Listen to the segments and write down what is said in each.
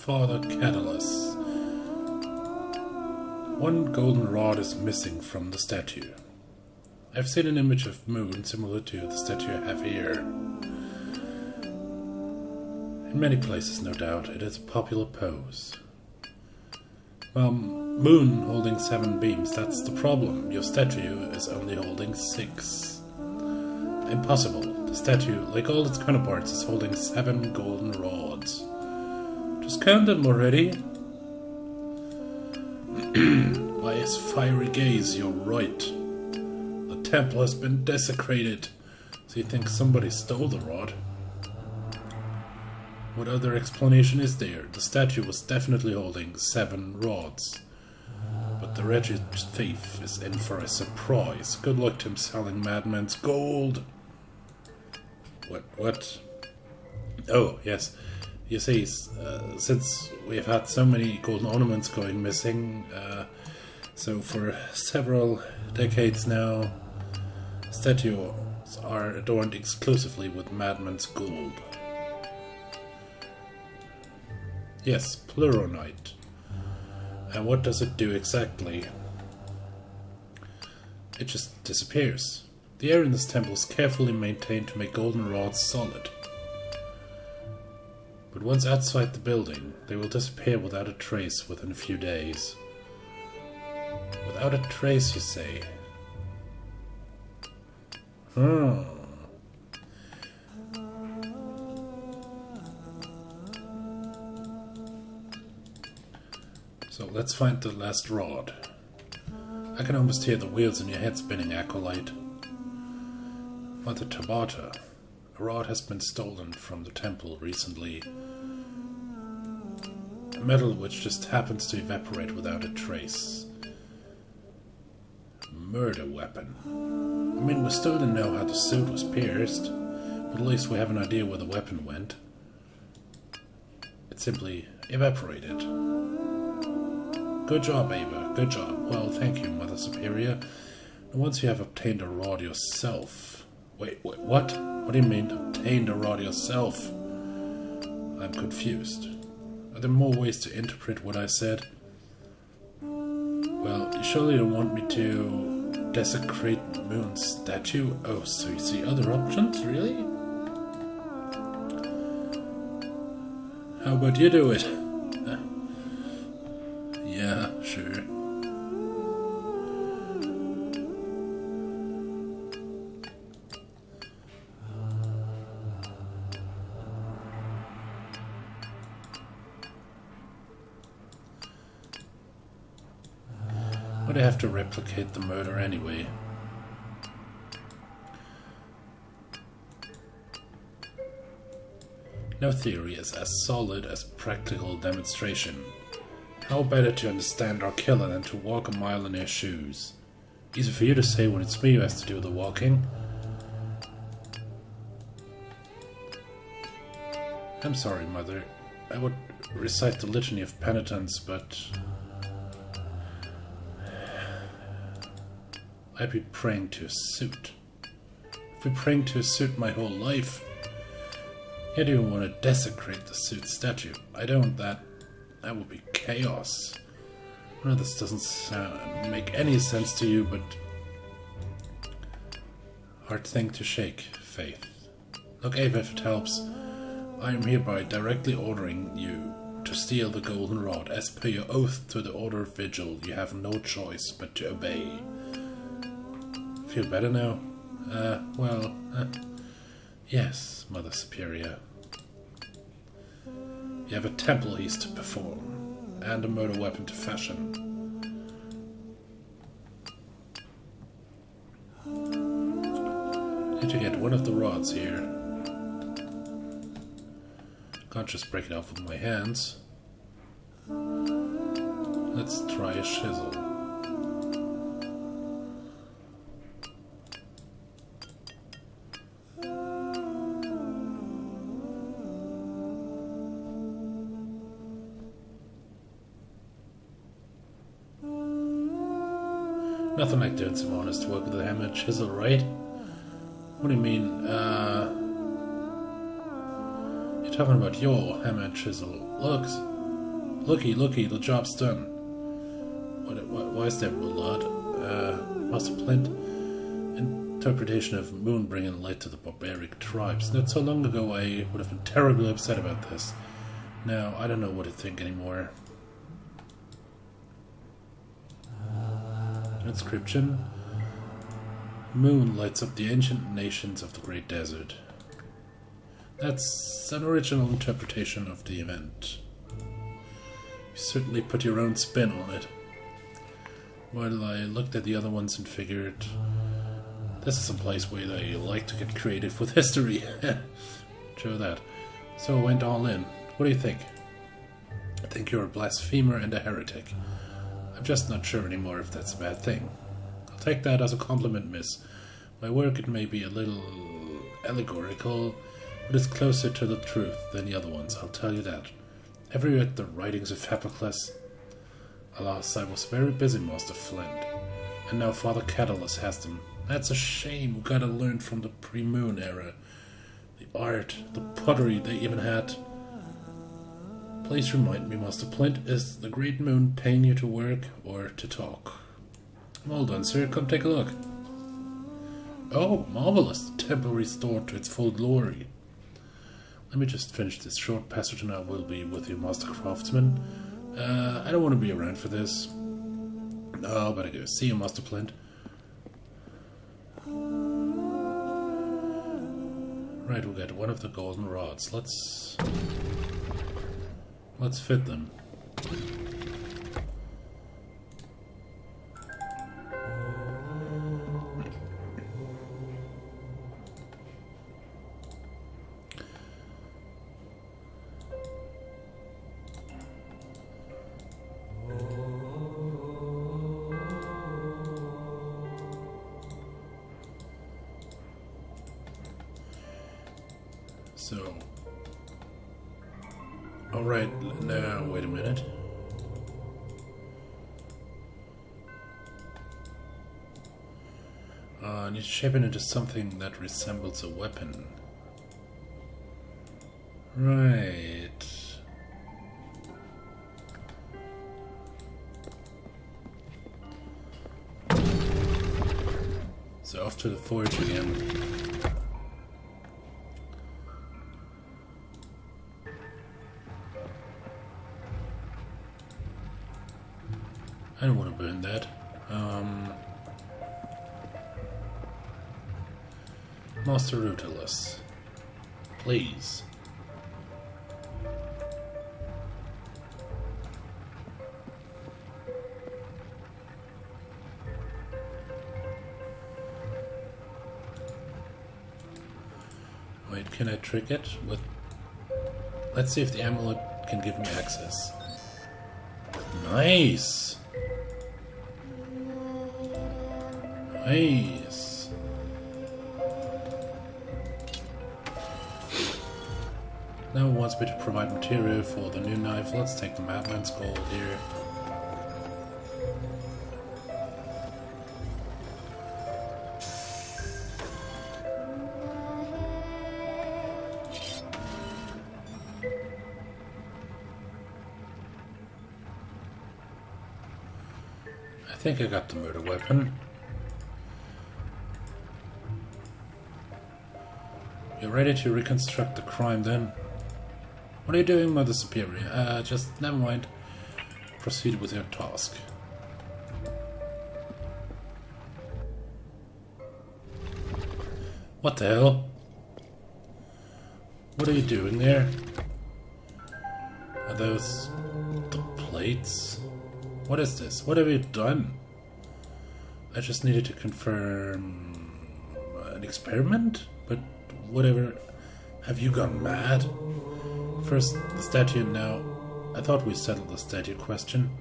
Father Catalyst. One golden rod is missing from the statue. I've seen an image of Moon similar to the statue I have here. In many places, no doubt, it is a popular pose. Moon holding 7 beams, that's the problem. Your statue is only holding 6. Impossible. The statue, like all its counterparts, is holding 7 golden rods. Just count them already. By his fiery gaze, you're right. The temple has been desecrated. So you think somebody stole the rod? What other explanation is there? The statue was definitely holding 7 rods. But the wretched thief is in for a surprise. Good luck to him selling Madman's gold. What? Oh, yes. You see, since we have had so many golden ornaments going missing, so for several decades now, statues are adorned exclusively with Madman's gold. Yes, Pleuronite. And what does it do exactly? It just disappears. The air in this temple is carefully maintained to make golden rods solid. But once outside the building, they will disappear without a trace within a few days. Without a trace, you say? So let's find the last rod. I can almost hear the wheels in your head spinning, Acolyte. Mother Tabata, a rod has been stolen from the temple recently. A metal which just happens to evaporate without a trace. Murder weapon. I mean, we still don't know how the suit was pierced, but at least we have an idea where the weapon went. It simply evaporated. Good job, Ava. Good job. Well, thank you, Mother Superior. And once you have obtained a rod yourself... Wait, what? What do you mean, obtained a rod yourself? I'm confused. Are there more ways to interpret what I said? Well, you surely don't want me to desecrate Moon's statue? Oh, so you see other options? Really? How about you do it? Yeah, sure. But I have to replicate the murder anyway. No theory is as solid as practical demonstration. How better to understand our killer than to walk a mile in their shoes? Easy for you to say when it's me who has to do the walking. I'm sorry, Mother. I would recite the litany of penitence, but... I'd be praying to a suit. I've been praying to a suit my whole life. I don't even want to desecrate the suit statue. I don't. That would be chaos. I know this doesn't make any sense to you, but... Hard thing to shake, Faith. Look, Ava, if it helps, I am hereby directly ordering you to steal the golden rod. As per your oath to the Order of Vigil, you have no choice but to obey. Feel better now? Yes, Mother Superior. You have a temple heist to perform, and a murder weapon to fashion. Need to get one of the rods here. Can't just break it off with my hands. Let's try a chisel. Nothing like doing some honest work with a hammer and chisel, right? What do you mean, You're talking about your hammer and chisel. Look, Looky, the job's done. Why is that, Mullard? Master Plint? Interpretation of moon bringing light to the barbaric tribes. Not so long ago I would have been terribly upset about this. Now, I don't know what to think anymore. Inscription. Moon lights up the ancient nations of the Great Desert. That's an original interpretation of the event. You certainly put your own spin on it. While I looked at the other ones and figured, this is a place where they like to get creative with history. True that. So I went all in. What do you think? I think you're a blasphemer and a heretic. I'm just not sure anymore if that's a bad thing. I'll take that as a compliment, miss. My work, it may be a little allegorical, but it's closer to the truth than the other ones, I'll tell you that. Have you read the writings of Hippocles? Alas, I was very busy, Master Flint, and now Father Catalyst has them. That's a shame. We gotta learn from the pre-moon era. The art, the pottery they even had. Please remind me, Master Flint, is the great moon paying you to work or to talk? Well done, sir. Come take a look. Oh, marvelous. The temple restored to its full glory. Let me just finish this short passage and I will be with you, Master Craftsman. I don't want to be around for this. No, better go. See you, Master Flint. Right, we'll get one of the golden rods. Let's fit them. So, alright, now, wait a minute. I need to shape it into something that resembles a weapon. Right. So off to the forge again. I don't want to burn that. Master Rutilus, please. Wait, can I trick it with... Let's see if the amulet can give me access. Nice! Nice. Now it wants me to provide material for the new knife. Let's take the Madman's Gold here. I think I got the murder weapon. You're ready to reconstruct the crime then? What are you doing, Mother Superior? Just never mind. Proceed with your task. What the hell? What are you doing there? Are those the plates? What is this? What have you done? I just needed to confirm an experiment? But whatever. Have you gone mad? First the statue, now I thought we settled the statue question.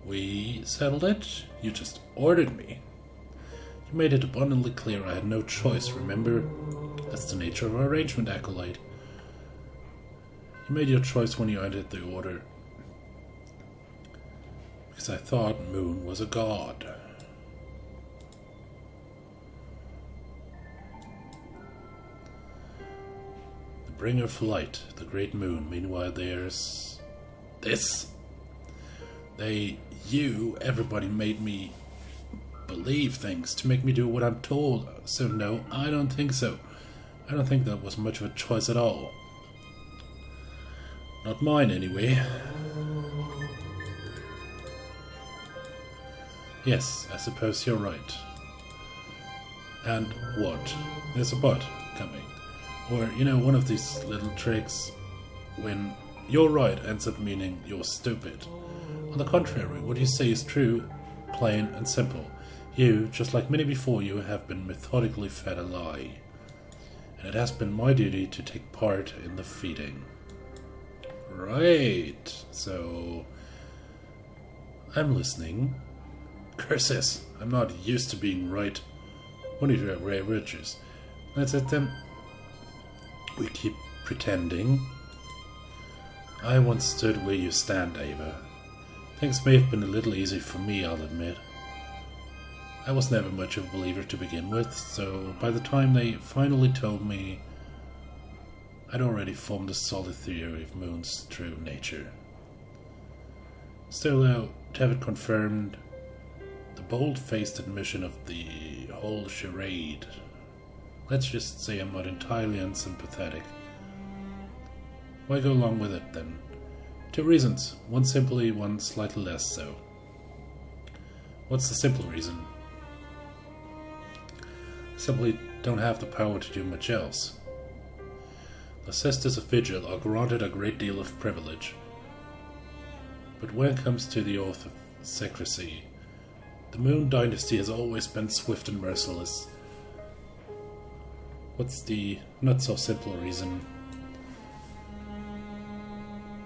We settled it? You just ordered me. You made it abundantly clear I had no choice, remember? That's the nature of our arrangement, Acolyte. You made your choice when you entered the order. Because I thought Moon was a god. The bringer of light, the great Moon. Meanwhile there's this. Everybody made me believe things to make me do what I'm told. So no, I don't think so. I don't think that was much of a choice at all. Not mine, anyway. Yes, I suppose you're right. And what? There's a but coming. Or, one of these little tricks when you're right ends up meaning you're stupid. On the contrary, what you say is true, plain and simple. You, just like many before you, have been methodically fed a lie. And it has been my duty to take part in the feeding. Right. So, I'm listening. Curses, I'm not used to being right. Only to have rare riches. That's it then. We keep pretending. I once stood where you stand, Ava. Things may have been a little easy for me, I'll admit. I was never much of a believer to begin with, so by the time they finally told me, I'd already formed a solid theory of Moon's true nature. Still, though, to have it confirmed, the bold-faced admission of the whole charade, let's just say I'm not entirely unsympathetic. Why go along with it, then? 2 reasons. One simply, one slightly less so. What's the simple reason? I simply don't have the power to do much else. The Sisters of Vigil are granted a great deal of privilege. But when it comes to the oath of secrecy, the Moon Dynasty has always been swift and merciless. What's the not-so-simple reason?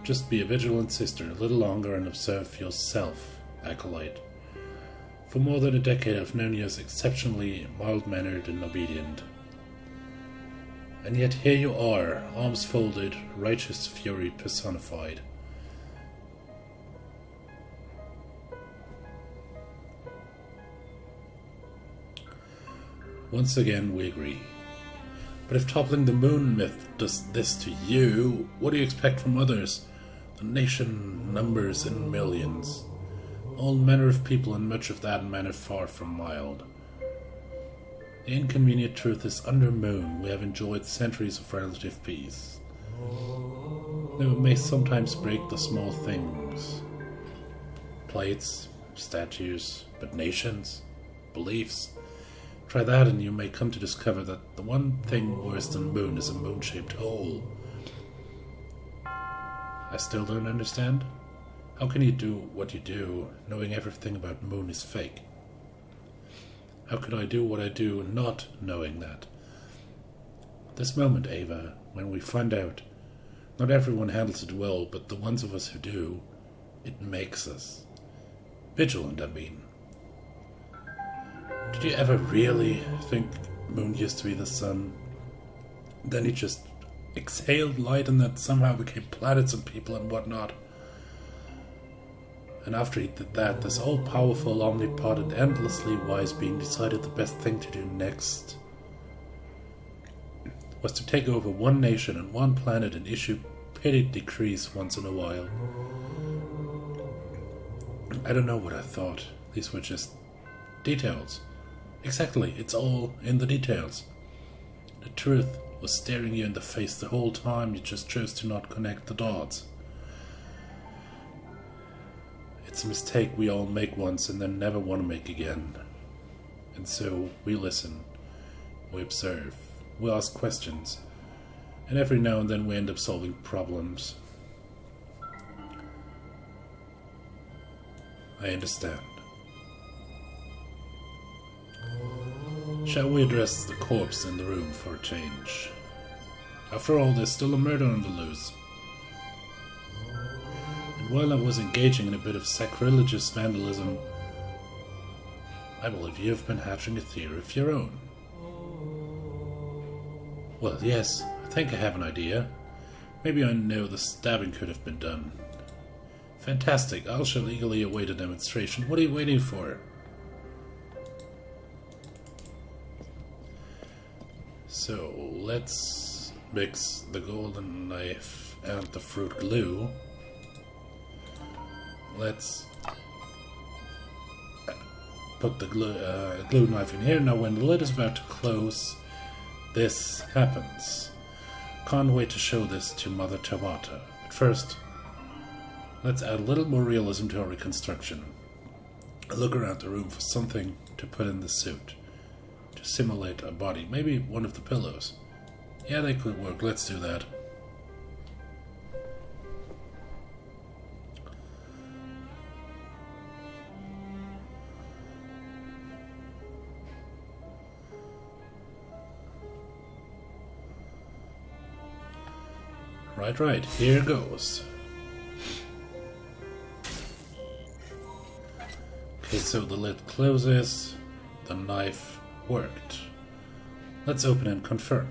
Just be a vigilant sister a little longer and observe yourself, Acolyte. For more than a decade I've known you as exceptionally mild-mannered and obedient. And yet here you are, arms folded, righteous fury personified. Once again, we agree. But if toppling the moon myth does this to you, what do you expect from others? The nation numbers in millions. All manner of people, and much of that manner far from mild. The inconvenient truth is, under Moon, we have enjoyed centuries of relative peace. Though it may sometimes break the small things. Plates, statues, but nations, beliefs. Try that and you may come to discover that the one thing worse than Moon is a moon-shaped hole. I still don't understand. How can you do what you do, knowing everything about Moon is fake? How could I do what I do, not knowing that? This moment, Ava, when we find out, not everyone handles it well, but the ones of us who do, it makes us. Vigilant, I mean. Did you ever really think Moon used to be the sun? Then he just exhaled light and that somehow became planets and people and whatnot. And after he did that, this all-powerful, omnipotent, endlessly wise being decided the best thing to do next was to take over one nation and one planet and issue petty decrees once in a while. I don't know what I thought. These were just details. Exactly, it's all in the details. The truth was staring you in the face the whole time, you just chose to not connect the dots. It's a mistake we all make once and then never want to make again. And so we listen, we observe, we ask questions, and every now and then we end up solving problems. I understand. Shall we address the corpse in the room for a change? After all, there's still a murder on the loose. And while I was engaging in a bit of sacrilegious vandalism, I believe you have been hatching a theory of your own. Well, yes, I think I have an idea. Maybe I know the stabbing could have been done. Fantastic, I shall eagerly await a demonstration. What are you waiting for? So, let's mix the golden knife and the fruit glue. let's put the glue knife in here. Now when the lid is about to close, this happens. Can't wait to show this to Mother Tabata. But first, let's add a little more realism to our reconstruction. I look around the room for something to put in the suit, to simulate a body. Maybe one of the pillows. Yeah, they could work. Let's do that. Right, here goes. Okay, so the lid closes, the knife worked. Let's open and confirm.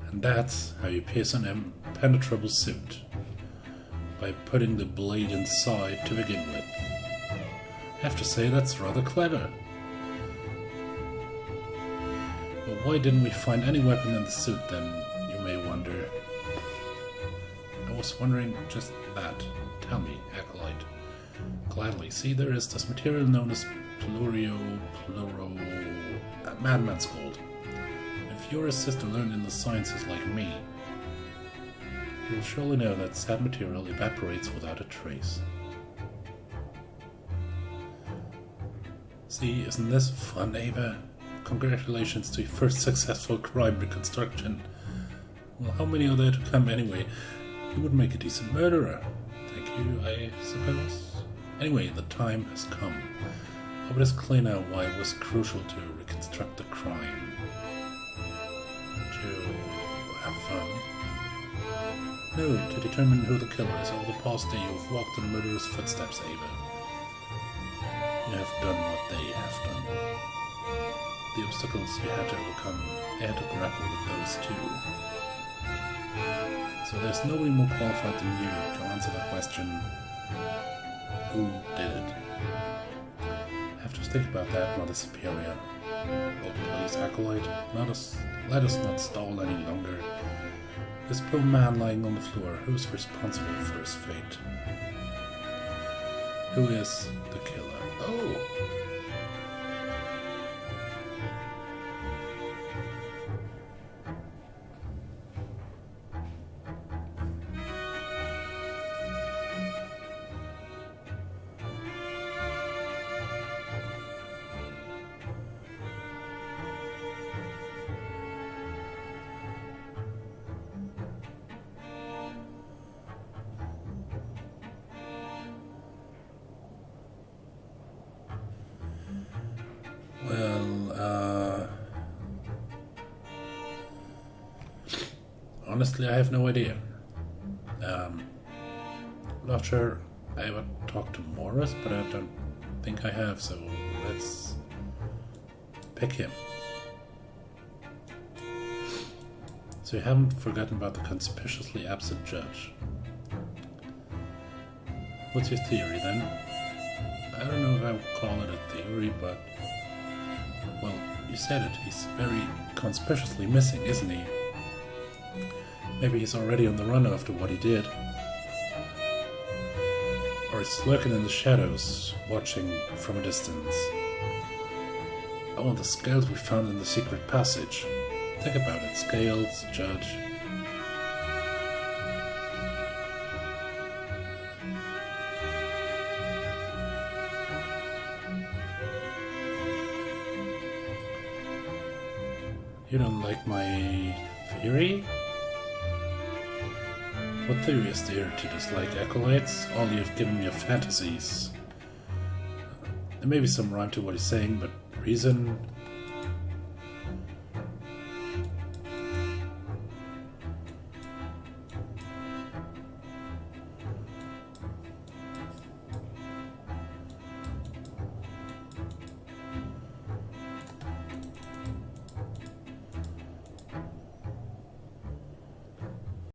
And that's how you pierce an impenetrable suit, by putting the blade inside to begin with. I have to say, that's rather clever. But why didn't we find any weapon in the suit then, you may wonder. I was wondering just that. Tell me, Acolyte. Gladly. See, there is this material known as madman's gold. If you're a sister learned in the sciences like me, you will surely know that said material evaporates without a trace. See, isn't this fun, Ava? Congratulations to your first successful crime reconstruction. Well, how many are there to come anyway? You would make a decent murderer. Thank you, I suppose. Anyway, the time has come. I hope it is clear now why it was crucial to reconstruct the crime. To have fun? No, to determine who the killer is. Over the past day you have walked in the murderer's footsteps, Ava. You have done what they have done. The obstacles you had to overcome, you had to grapple with those too. So there's nobody more qualified than you to answer the question, who did it? I have to think about that, Mother Superior. Oh, please, Acolyte, let us not stall any longer. This poor man lying on the floor, who's responsible for his fate? Who is the killer? Oh! Honestly, I have no idea. Not sure I ever talked to Morris, but I don't think I have, so let's pick him. So you haven't forgotten about the conspicuously absent judge. What's your theory then? I don't know if I would call it a theory, but... well, you said it. He's very conspicuously missing, isn't he? Maybe he's already on the run after what he did. Or he's lurking in the shadows, watching from a distance. I want the scales we found in the secret passage. Think about it. Scales, judge. You don't like my theory? What theory is there to dislike acolytes? All you have given me are fantasies. There may be some rhyme to what he's saying, but reason,